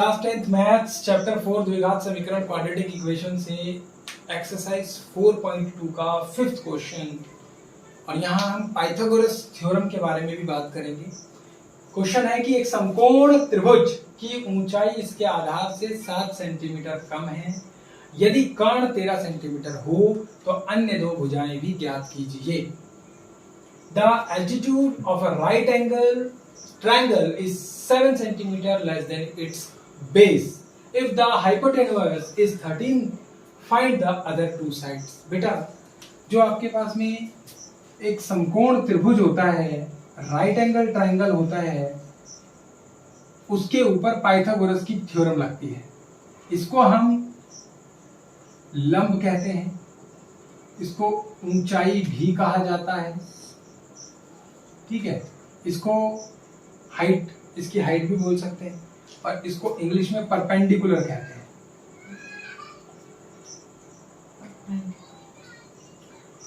Class 10th maths chapter 4 द्विघात समीकरण quadratic equation से एक्सरसाइज 4.2 का फिफ्थ क्वेश्चन। और यहाँ हम पाइथागोरस थ्योरम के बारे में भी बात करेंगे। क्वेश्चन है कि एक समकोण त्रिभुज की ऊंचाई इसके आधार से 7 सेंटीमीटर कम है। यदि कर्ण 13 सेंटीमीटर हो तो अन्य दो भुजाएं भी ज्ञात कीजिए। The altitude of a right angle triangle is 7 centimeter less than its base. If the hypotenuse is 13, find the other two sides. बेटा जो आपके पास में एक समकोण त्रिभुज होता है, राइट एंगल ट्राइंगल होता है, उसके ऊपर पाइथागोरस की थ्योरम लगती है। इसको हम लंब कहते हैं, इसको ऊंचाई भी कहा जाता है। ठीक है, इसको हाइट, इसकी हाइट भी बोल सकते हैं, और इसको इंग्लिश में परपेंडिकुलर कहते हैं।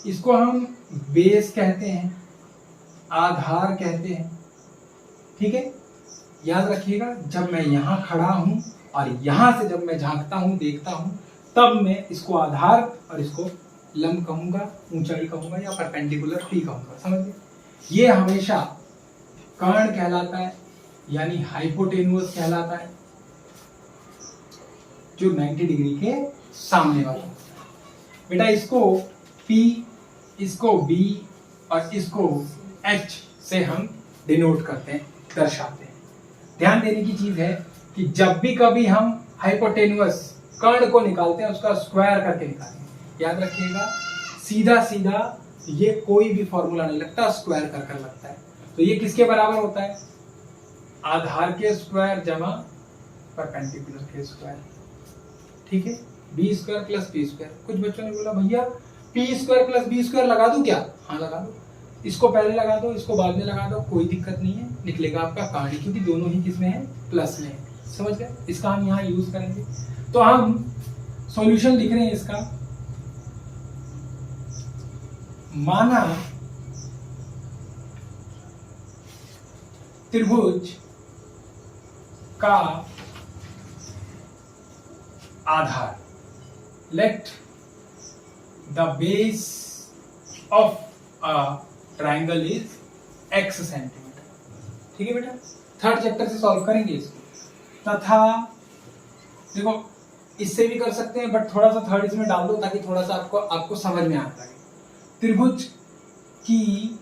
इसको हम बेस कहते हैं, आधार कहते हैं। ठीक है, याद रखिएगा, जब मैं यहां खड़ा हूं और यहां से जब मैं झांकता हूं, देखता हूं, तब मैं इसको आधार और इसको लंब कहूंगा, ऊंचाई कहूंगा या परपेंडिकुलर भी कहूंगा। समझ गए? ये हमेशा कर्ण कहलाता है, यानी हाइपोटेन्यूअस कहलाता है, जो 90 डिग्री के सामने वाला। बेटा इसको P, इसको B और इसको H से हम डिनोट करते हैं, दर्शाते हैं। ध्यान देने की चीज है कि जब भी कभी हम हाइपोटेन्यूअस कर्ण को निकालते हैं, उसका स्क्वायर करके निकालेंगे। याद रखिएगा, सीधा सीधा ये कोई भी फॉर्मूला नहीं लगता, स्क्वायर कर लगता है। तो ये किसके बराबर होता है? आधार के स्क्वायर जमा परपेंडिकुलर के स्क्वायर। ठीक है, B square plus B square. कुछ बच्चों ने बोला भैया P square plus B square लगा दूं क्या? हाँ लगा दो, इसको पहले लगा दो, इसको बाद में लगा दो, कोई दिक्कत नहीं है, निकलेगा आपका कर्ण, क्योंकि दोनों ही किसमें है? प्लस में है। समझ गए? इसका हम यहाँ यूज करेंगे। तो हम सॉल्यूशन लिख रहे हैं इसका। माना त्रिभुज का आधार, let the base of a triangle is x centimetre. ठीक है बेटा, थर्ड चैप्टर से सॉल्व करेंगे इसको। तथा देखो, इससे भी कर सकते हैं, बट थोड़ा सा थर्ड इसमें डाल दो ताकि थोड़ा सा आपको समझ में आता है। त्रिभुज की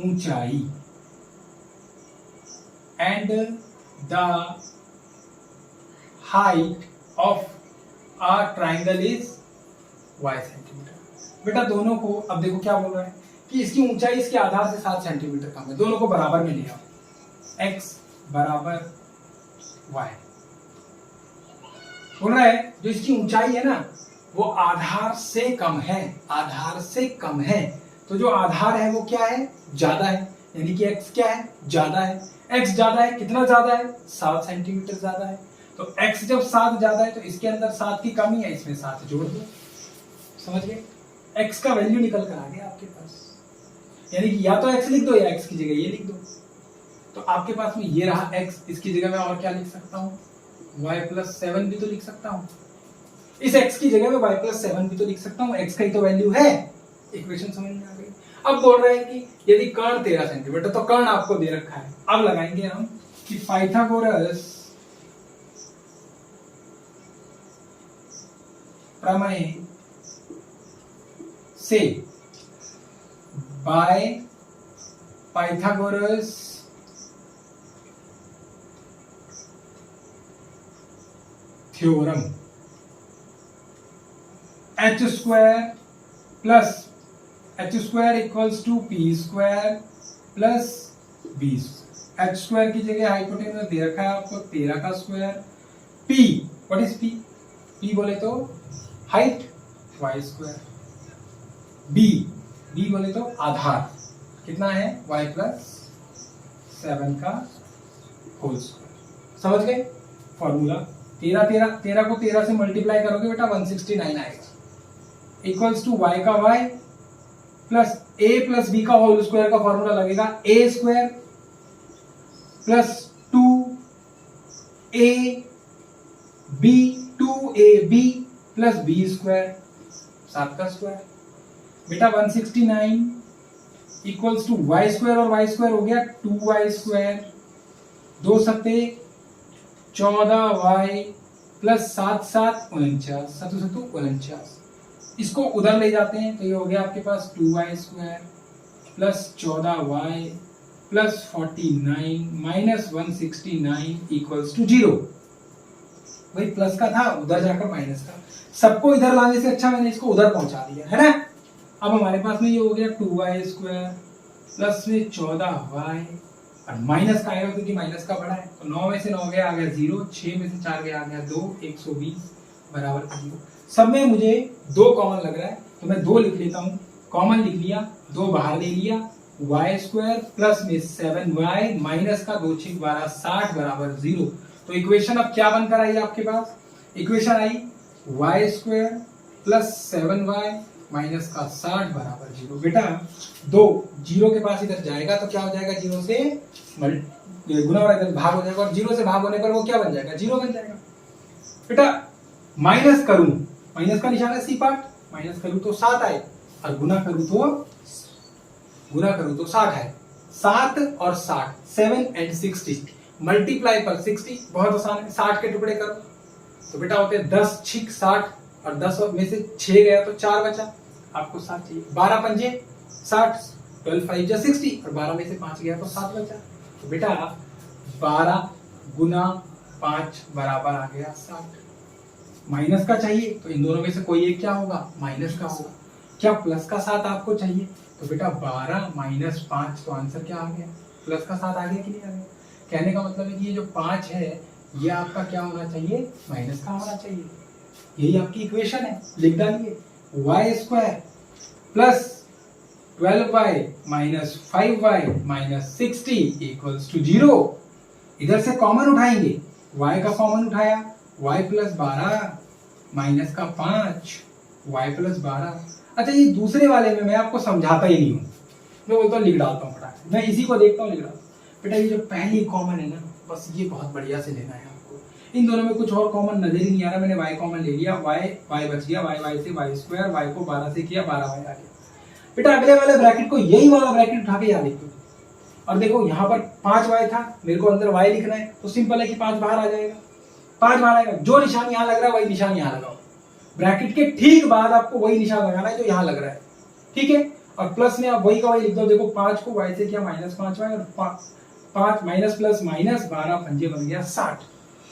ऊंचाई and the height of a triangle is y centimetre. बेटा दोनों को, अब देखो क्या बोल रहा है कि इसकी ऊंचाई इसके आधार से 7 सेंटीमीटर कम है। दोनों को बराबर में लिया, x बराबर y। बोल रहा है जो इसकी ऊंचाई है ना, वो आधार से कम है, आधार से कम है। तो जो आधार है वो क्या है? ज्यादा है, यानी कि x क्या है? ज्यादा है। x ज्यादा है, कितना ज्यादा है? 7 सेंटीमीटर ज्यादा है। तो x जब 7 ज्यादा है तो इसके अंदर 7 की कमी है, इसमें 7 जोड़ दो। समझ गए? x का वैल्यू निकल कर आ गया आपके पास, यानी कि या तो x लिख दो या x की जगह ये लिख दो। तो आपके पास में ये रहा x, इसकी जगह मैं और क्या लिख सकता हूँ? y प्लस 7 भी तो लिख सकता हूँ। इस x की जगह में y प्लस 7 भी तो लिख सकता हूँ, x का ही तो वैल्यू है। इक्वेशन समझ में आ गई? अब बोल रहे हैं कि यदि कर्ण 13 सेंटीमीटर, तो कर्ण आपको दे रखा है। अब लगाएंगे हम कि पाइथागोरस प्रमेय से, by Pythagoras theorem, h square plus h square equals to p square plus b square. h square की जगह हाइपोटेन्यूज दे रखा है आपको 13 का square. p, what is p? p बोले तो हाइट, y स्क्वायर। b बोले तो आधार, कितना है? y प्लस 7 का होल स्क्वायर। समझ गए फॉर्मूला? 13 को 13 से मल्टीप्लाई करोगे बेटा 169 आएगा, इक्वल्स टू y का y plus a plus b का होल स्क्वायर का फॉर्मूला लगेगा a square plus 2 A B 2ab plus B square 7 का स्क्वायर। बेटा 169 इक्वल्स टू वाई स्क्वायर और वाई स्क्वायर हो गया 2y स्क्वायर, 2 सत्ते 14y प्लस 7 7 49, 7 7 49। इसको उधर ले जाते हैं तो ये हो गया आपके पास 2y square plus 14y plus 49 minus 169 equals to 0। वही प्लस का था, उधर जाकर माइनस का। सबको इधर लाने से अच्छा मैंने इसको उधर पहुंचा दिया है ना। अब हमारे पास में ये हो गया 2y स्क्वायर प्लस में 14y और माइनस का आएगा क्योंकि माइनस का बड़ा है, तो 9 में से 9 गया आ गया 0, 6 में से 4 गया आ गया 2, 120 बराबर 0। सब में मुझे 2 कॉमन लग रहा है तो मैं 2 लिख लेता हूँ। कॉमन लिख लिया, 2 बाहर ले लिया, y स्क्वायर प्लस में 7y माइनस का 2 6 12 60 बराबर 0। तो इक्वेशन अब क्या बनकर आई आपके पास? इक्वेशन आई y square plus 7y minus का 60 बराबर 0। बेटा 2 0 के पास इधर जाएगा तो क्या हो जाएगा? 0 से गुना और इधर भाग हो जाएगा और 0 से भाग होने पर वो क्या बन जाएगा? 0 बन जाएगा। बेटा माइनस करूं, माइनस का निशान है सी पार्ट, माइनस करूं तो 7 आए और गुना करूं तो 60 है। 7 और 60 7 एंड 60 मल्टीप्लाई पर 60 बहुत आसान है। 60 के टुकड़े करो तो बेटा होते हैं 10 6 60 और 10 में से 6 गया तो 4 बचा, आपको 7 चाहिए। 12 पंजे 60, 12 5 जा 60 और 12 में से 5 गया तो 7 बचा। तो बेटा 12 गुना 5 बराबर आ गया 60। माइनस का चाहिए तो इन दोनों में से कोई एक क्या होगा? माइनस का होगा। क्या प्लस का 7 आपको चाहिए? तो बेटा 12 माइनस 5, तो आंसर क्या आ गया? प्लस का 7 आ गया कि नहीं आ गया? कहने का मतलब है कि ये जो 5 है ये आपका क्या होना चाहिए? माइनस का होना चाहिए। यही आपकी इक्वेशन है, लिख डालिए y square plus 12y minus 5y minus 60 equals to 0। इधर से कॉमन उठाएंगे, y का कॉमन उठाया, y प्लस 12 माइनस का 5 y प्लस 12। अच्छा ये दूसरे वाले में मैं आपको समझाता ही नहीं हूँ, मैं बोलता हूँ लिख डालता हूँ फटाफट, मैं इसी को देखता हूँ लिख डालता हूँ। बेटा ये जो पहली कॉमन है ना, बस ये बहुत बढ़िया से लेना है आपको। इन दोनों में कुछ और कॉमन नजर ही नहीं आ रहा, मैंने y कॉमन ले लिया, y बच गया, y से y स्क्वायर, y को 12 से किया 12y आ गया। बेटा अगले वाले ब्रैकेट को यही वाला ब्रैकेट उठा के याद लिखो और देखो यहाँ पर 5y था, मेरे को अंदर y लिखना है तो सिंपल है कि 5 बाहर आ जाएगा, 5 बाहर आएगा। जो निशान यहाँ लग रहा है वही निशान यहाँ लगाओ, ब्रैकेट के ठीक बाद आपको वही निशान लगाना है जो यहाँ लग रहा है, ठीक है। और प्लस में आप वही का वही लिख दो। देखो 5 को y से किया माइनस 5y और 5 माइनस प्लस माइनस 12 पंजे बन गया 60।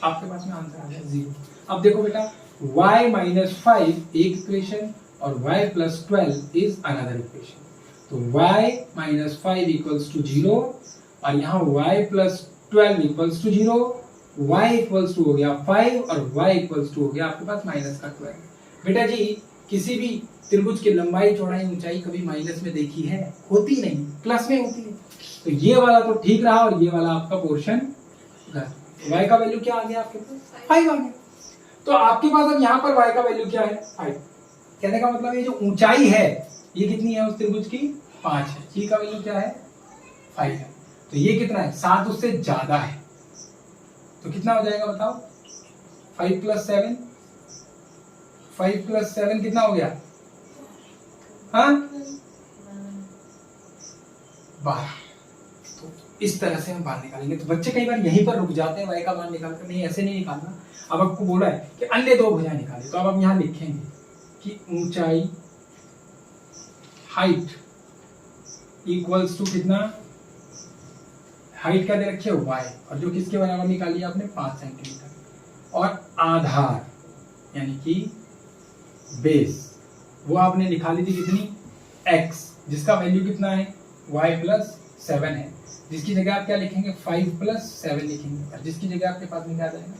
आपके पास में आंसर आ गया 0। अब देखो बेटा y माइनस 5 एक इक्वेशन और y plus 12 is another equation. तो y माइनस 5 इक्वल्स टू 0 और यहाँ y plus 12 equals to 0, y equals to हो गया 5 और y इक्वल्स टू हो गया आपके पास माइनस का 12। बेटा जी किसी भी त्रिभुज की लंबाई चौड़ाई ऊंचाई कभी माइनस में देखी है? होती नहीं, प्लस में होती है। तो ये वाला तो ठीक रहा और ये वाला आपका पोर्शन y का वैल्यू क्या आ गया आपके पास? 5 आ गया। तो आपके पास अब यहाँ पर y का वैल्यू क्या है? 5। कहने का मतलब ये जो ऊंचाई है ये कितनी है उस त्रिभुज की? 5 है। y का वैल्यू क्या है? 5 है। तो ये कितना है? 7 उससे ज्यादा है, तो कितना हो जाएगा बताओ? 5 प्लस 7, 5 प्लस 7 कितना हो गया? हाँ 12। तो इस तरह से हम मान निकालेंगे। तो बच्चे कई बार यहीं पर रुक जाते हैं, y का मान निकाल कर, नहीं ऐसे नहीं निकालना। अब आपको बोला है कि अन्य दो भुजाएं निकाले, तो अब हम यहाँ लिखेंगे कि ऊंचाई हाइट इक्वल्स टू कितना? हाइट क्या दे रखी है? y, और जो किसके बराबर निकाली है आपने? 5 सेंटीमीटर। और आधार यानी कि बेस वो आपने निकाली थी कितनी? x, जिसका वैल्यू कितना है? y प्लस 7 है, जिसकी जगह आप क्या लिखेंगे? 5 प्लस 7 लिखेंगे और जिसकी जगह आपके पास में क्या जाएगा?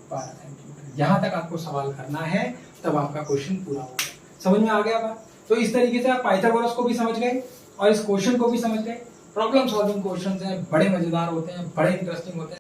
12 सेंटीमीटर। यहाँ तक आपको सवाल करना है, तब आपका क्वेश्चन पूरा होगा। समझ में आ गया बात? तो इस तरीके से आप पाइथागोरस को भी समझ गए और इस क्वेश्चन को भी समझ गए। प्रॉब्लम सॉल्विंग क्वेश्चन हैं, बड़े मजेदार होते हैं, बड़े इंटरेस्टिंग होते हैं।